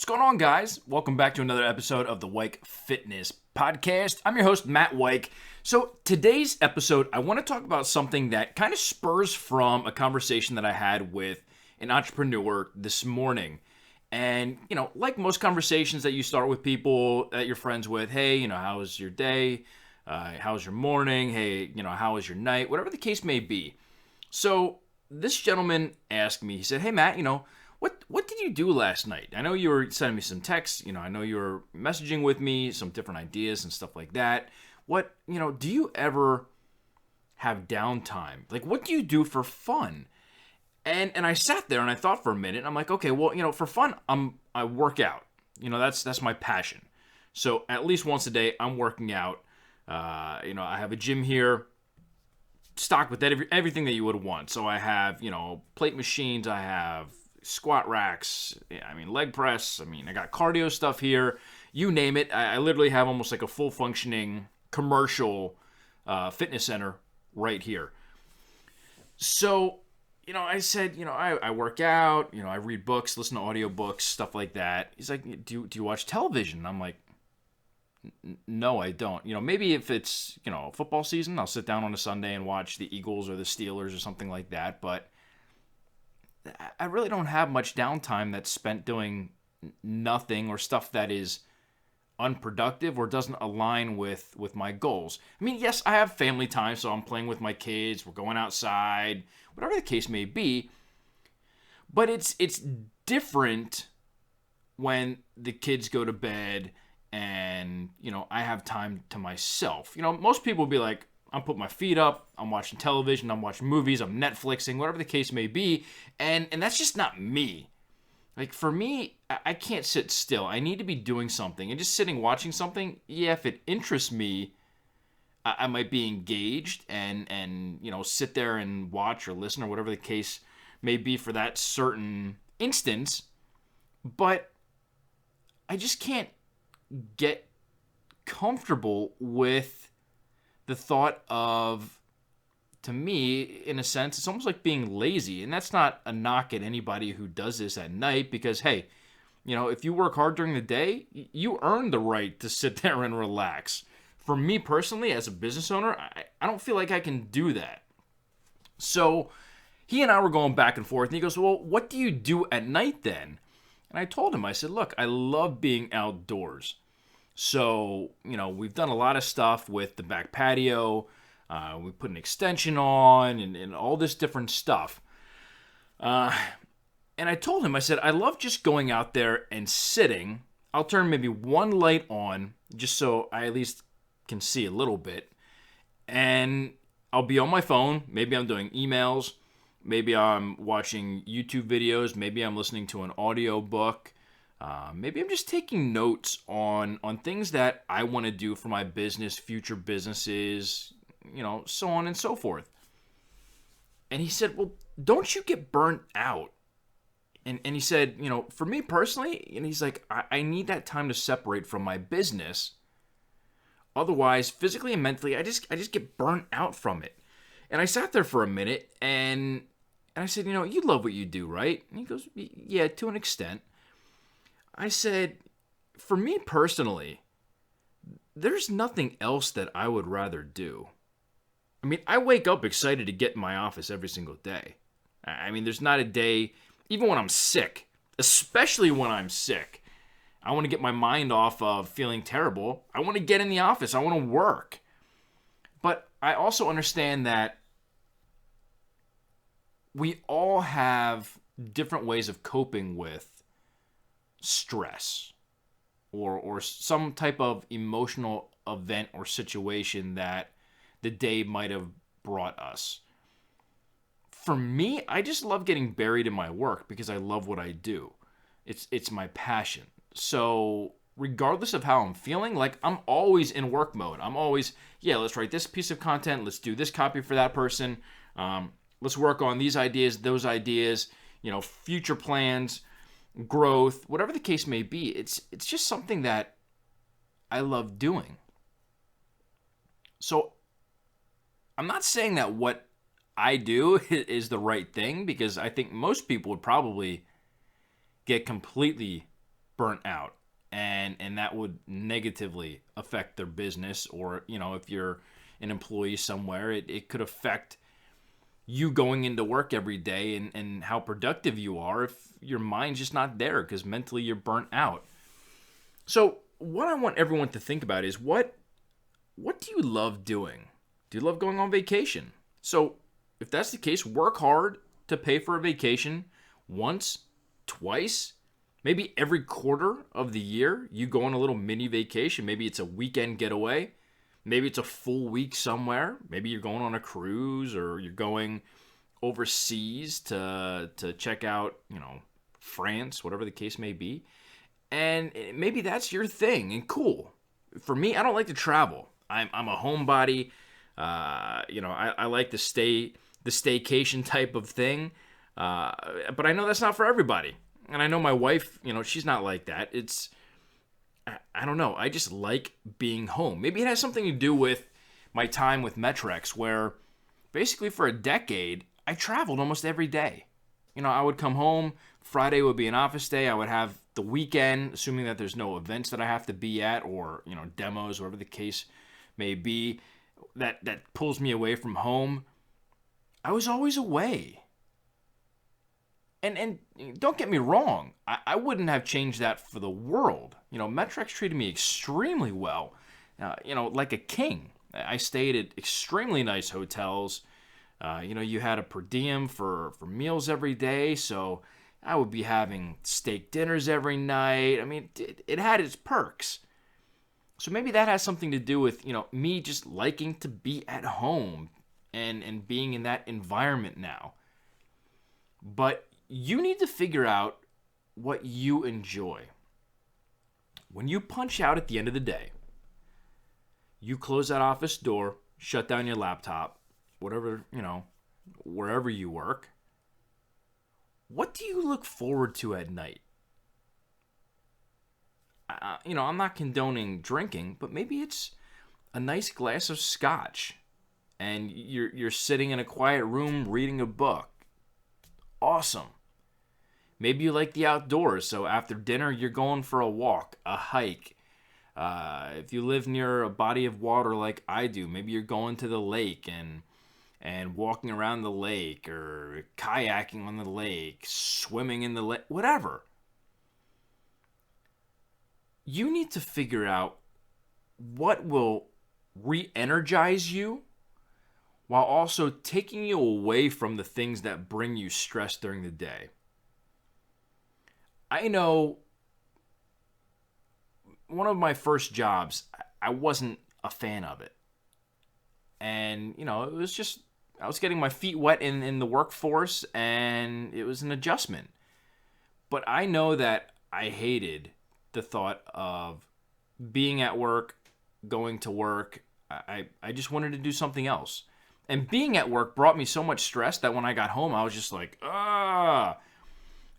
What's going on, guys? Welcome back to another episode of the Weik Fitness Podcast. I'm your host, Matt Weik. So today's episode, I want to talk about something that kind of spurs from a conversation that I had with an entrepreneur this morning. And, like most conversations that you start with people that you're friends with, hey, how was your day? How's your morning? Hey, how was your night? Whatever the case may be. So this gentleman asked me, he said, hey, Matt, what did you do last night? I know you were sending me some texts. I know you were messaging with me some different ideas and stuff like that. Do you ever have downtime? Like, what do you do for fun? And I sat there and I thought for a minute. I'm like, okay, well, for fun, I work out. That's my passion. So at least once a day, I'm working out. I have a gym here, stocked with everything that you would want. So I have, plate machines. I have squat racks, leg press, I got cardio stuff here, you name it. I literally have almost like a full functioning commercial fitness center right here. So, I said, I work out, I read books, listen to audiobooks, stuff like that. He's like, do you watch television? I'm like, no, I don't. Maybe if it's, football season, I'll sit down on a Sunday and watch the Eagles or the Steelers or something like that, but I really don't have much downtime that's spent doing nothing or stuff that is unproductive or doesn't align with my goals. Yes, I have family time, so I'm playing with my kids, we're going outside, whatever the case may be. But it's different when the kids go to bed and, I have time to myself. Most people will be like, I'm putting my feet up, I'm watching television, I'm watching movies, I'm Netflixing, whatever the case may be, and that's just not me. Like, for me, I can't sit still. I need to be doing something, and just sitting watching something, yeah, if it interests me, I might be engaged and sit there and watch or listen or whatever the case may be for that certain instance, but I just can't get comfortable with the thought of, to me, in a sense, it's almost like being lazy. And that's not a knock at anybody who does this at night because, hey, if you work hard during the day, you earn the right to sit there and relax. For me personally, as a business owner, I don't feel like I can do that. So he and I were going back and forth, and he goes, well, what do you do at night then? And I told him, I said, look, I love being outdoors. So, we've done a lot of stuff with the back patio. We put an extension on and all this different stuff. And I told him, I said, I love just going out there and sitting. I'll turn maybe one light on just so I at least can see a little bit. And I'll be on my phone. Maybe I'm doing emails. Maybe I'm watching YouTube videos. Maybe I'm listening to an audio book. Maybe I'm just taking notes on things that I want to do for my business, future businesses, so on and so forth. And he said, well, don't you get burnt out? And he said, for me personally, and he's like, I need that time to separate from my business. Otherwise, physically and mentally, I just get burnt out from it. And I sat there for a minute and I said, you love what you do, right? And he goes, yeah, to an extent. I said, for me personally, there's nothing else that I would rather do. I wake up excited to get in my office every single day. There's not a day, even when I'm sick, especially when I'm sick, I want to get my mind off of feeling terrible. I want to get in the office. I want to work. But I also understand that we all have different ways of coping with stress or some type of emotional event or situation that the day might have brought us. For me, I just love getting buried in my work because I love what I do. It's my passion. So regardless of how I'm feeling, like, I'm always in work mode. I'm always, let's write this piece of content. Let's do this copy for that person. Let's work on these ideas, those ideas, future plans, growth, whatever the case may be. It's just something that I love doing. So I'm not saying that what I do is the right thing, because I think most people would probably get completely burnt out, and that would negatively affect their business. Or, if you're an employee somewhere, it could affect you going into work every day and how productive you are if your mind's just not there because mentally you're burnt out. So what I want everyone to think about is what do you love doing? Do you love going on vacation? So if that's the case, work hard to pay for a vacation once, twice, maybe every quarter of the year. You go on a little mini vacation. Maybe it's a weekend getaway. Maybe it's a full week somewhere. Maybe you're going on a cruise or you're going overseas to check out, France, whatever the case may be. And maybe that's your thing, and cool. For me, I don't like to travel. I'm a homebody. I like the staycation type of thing. But I know that's not for everybody. And I know my wife, she's not like that. I don't know. I just like being home. Maybe it has something to do with my time with Metrex, where basically for a decade, I traveled almost every day. I would come home. Friday would be an office day. I would have the weekend, assuming that there's no events that I have to be at or, demos, whatever the case may be, that pulls me away from home. I was always away. And don't get me wrong, I wouldn't have changed that for the world. Metrex treated me extremely well, like a king. I stayed at extremely nice hotels. You had a per diem for meals every day, so I would be having steak dinners every night. I mean, it had its perks. So maybe that has something to do with, me just liking to be at home and being in that environment now. But you need to figure out what you enjoy. When you punch out at the end of the day, you close that office door, shut down your laptop, whatever, wherever you work. What do you look forward to at night? I'm not condoning drinking, but maybe it's a nice glass of scotch and you're sitting in a quiet room reading a book. Awesome. Maybe you like the outdoors, so after dinner you're going for a walk, a hike. If you live near a body of water like I do, maybe you're going to the lake and walking around the lake or kayaking on the lake, swimming in the lake, whatever. You need to figure out what will re-energize you while also taking you away from the things that bring you stress during the day. I know one of my first jobs, I wasn't a fan of it. And, it was just, I was getting my feet wet in the workforce, and it was an adjustment. But I know that I hated the thought of being at work, going to work. I just wanted to do something else. And being at work brought me so much stress that when I got home, I was just like, ah.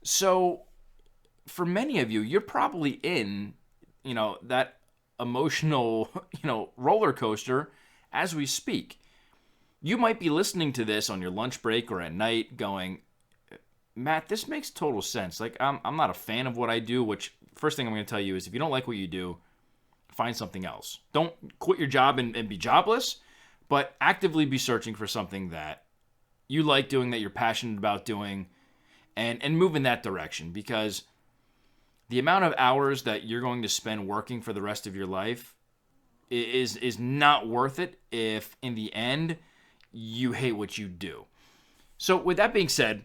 So for many of you, you're probably in, that emotional, roller coaster as we speak. You might be listening to this on your lunch break or at night going, Matt, this makes total sense. Like, I'm not a fan of what I do, which first thing I'm going to tell you is if you don't like what you do, find something else. Don't quit your job and be jobless, but actively be searching for something that you like doing, that you're passionate about doing, and move in that direction, because the amount of hours that you're going to spend working for the rest of your life is not worth it if in the end you hate what you do. So with that being said,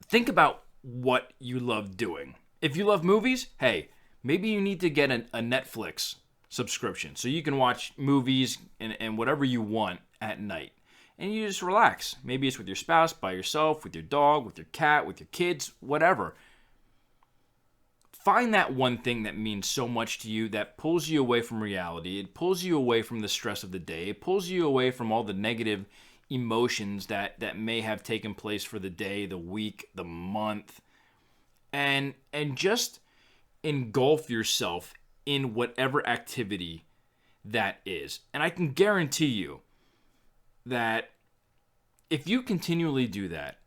think about what you love doing. If you love movies, hey, maybe you need to get a Netflix subscription so you can watch movies and whatever you want at night. And you just relax. Maybe it's with your spouse, by yourself, with your dog, with your cat, with your kids, whatever. Find that one thing that means so much to you, that pulls you away from reality. It pulls you away from the stress of the day. It pulls you away from all the negative emotions that may have taken place for the day, the week, the month. And just engulf yourself in whatever activity that is. And I can guarantee you that if you continually do that,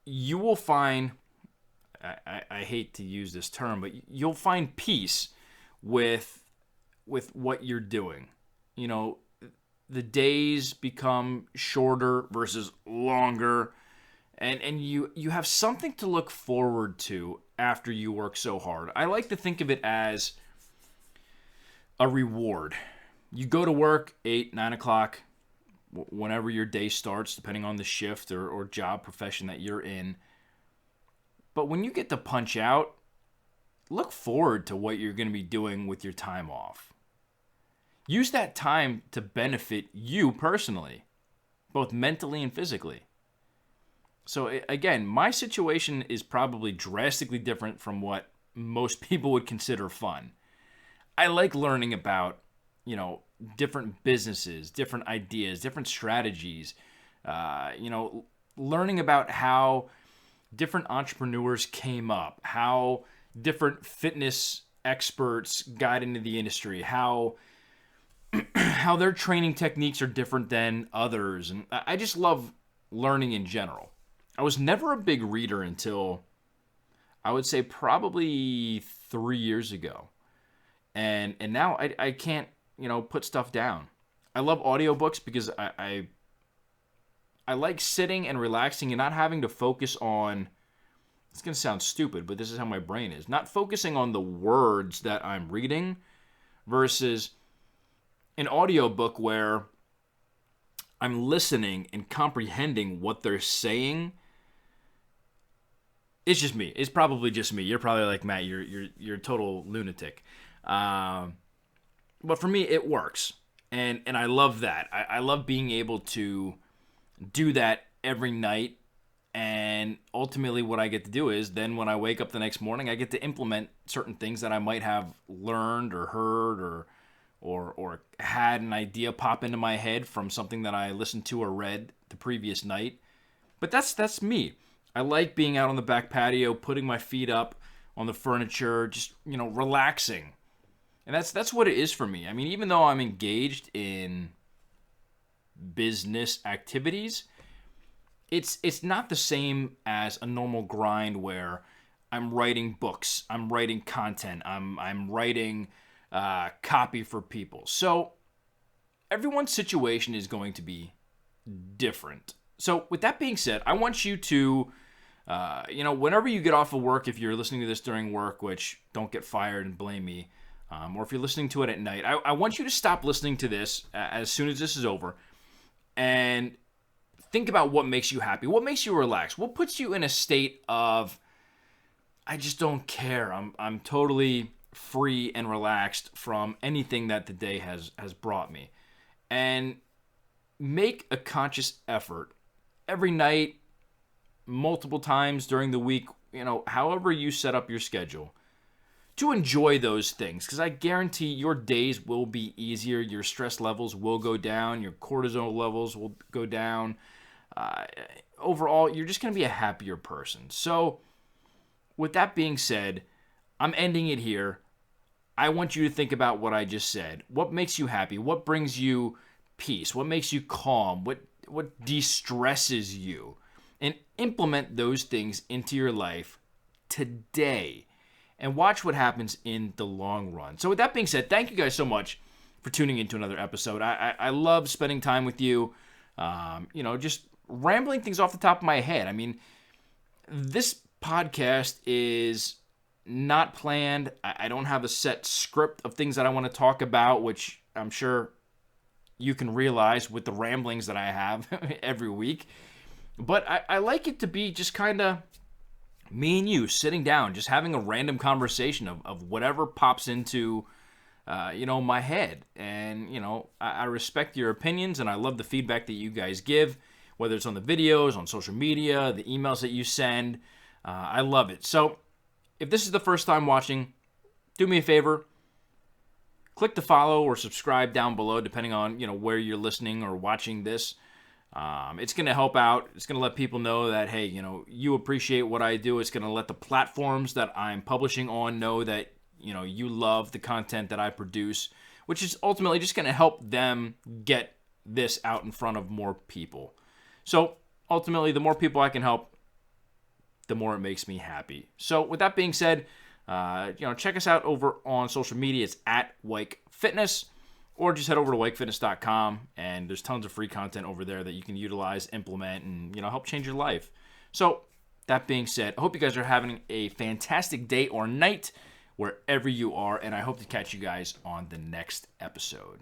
you will find, I hate to use this term, but you'll find peace with what you're doing. You know, the days become shorter versus longer, and you have something to look forward to after you work so hard. I like to think of it as a reward. You go to work 8, 9 o'clock, whenever your day starts, depending on the shift or job profession that you're in. But when you get to punch out, look forward to what you're going to be doing with your time off. Use that time to benefit you personally, both mentally and physically. So again, my situation is probably drastically different from what most people would consider fun. I like learning about, different businesses, different ideas, different strategies, learning about how different entrepreneurs came up, how different fitness experts got into the industry, how their training techniques are different than others. And I just love learning in general. I was never a big reader until, I would say, probably 3 years ago. And now I can't, put stuff down. I love audiobooks because I like sitting and relaxing and not having to focus on, it's going to sound stupid, but this is how my brain is, not focusing on the words that I'm reading versus an audiobook where I'm listening and comprehending what they're saying. It's just me. It's probably just me. You're probably like, Matt, you're a total lunatic. But for me, it works. And I love that. I love being able to do that every night. And ultimately what I get to do is then when I wake up the next morning, I get to implement certain things that I might have learned or heard or had an idea pop into my head from something that I listened to or read the previous night. But that's me. I like being out on the back patio, putting my feet up on the furniture, just, relaxing. And that's what it is for me. I mean, even though I'm engaged in business activities, it's not the same as a normal grind where I'm writing books, I'm writing content, I'm writing copy for people. So everyone's situation is going to be different. So with that being said, I want you to, whenever you get off of work, if you're listening to this during work, which don't get fired and blame me, or if you're listening to it at night, I want you to stop listening to this as soon as this is over and think about what makes you happy, what makes you relax, what puts you in a state of, I just don't care. I'm totally free and relaxed from anything that the day has brought me. And make a conscious effort every night, multiple times during the week, however you set up your schedule, to enjoy those things, because I guarantee your days will be easier, your stress levels will go down, your cortisol levels will go down. Overall, you're just going to be a happier person. So, with that being said, I'm ending it here. I want you to think about what I just said. What makes you happy? What brings you peace? What makes you calm? What de-stresses you? And implement those things into your life today. And watch what happens in the long run. So with that being said, thank you guys so much for tuning into another episode. I love spending time with you. Just rambling things off the top of my head. I mean, this podcast is not planned. I don't have a set script of things that I want to talk about, which I'm sure you can realize with the ramblings that I have every week. But I like it to be just kind of me and you sitting down, just having a random conversation of whatever pops into, my head. And, I respect your opinions and I love the feedback that you guys give, whether it's on the videos, on social media, the emails that you send. I love it. So if this is the first time watching, do me a favor. Click the follow or subscribe down below, depending on, where you're listening or watching this. It's going to help out. It's going to let people know that, hey, you appreciate what I do. It's going to let the platforms that I'm publishing on know that, you love the content that I produce, which is ultimately just going to help them get this out in front of more people. So ultimately, the more people I can help, the more it makes me happy. So with that being said, check us out over on social media. It's at Weik Fitness, or just head over to weikfitness.com, and there's tons of free content over there that you can utilize, implement, and help change your life. So that being said, I hope you guys are having a fantastic day or night wherever you are, and I hope to catch you guys on the next episode.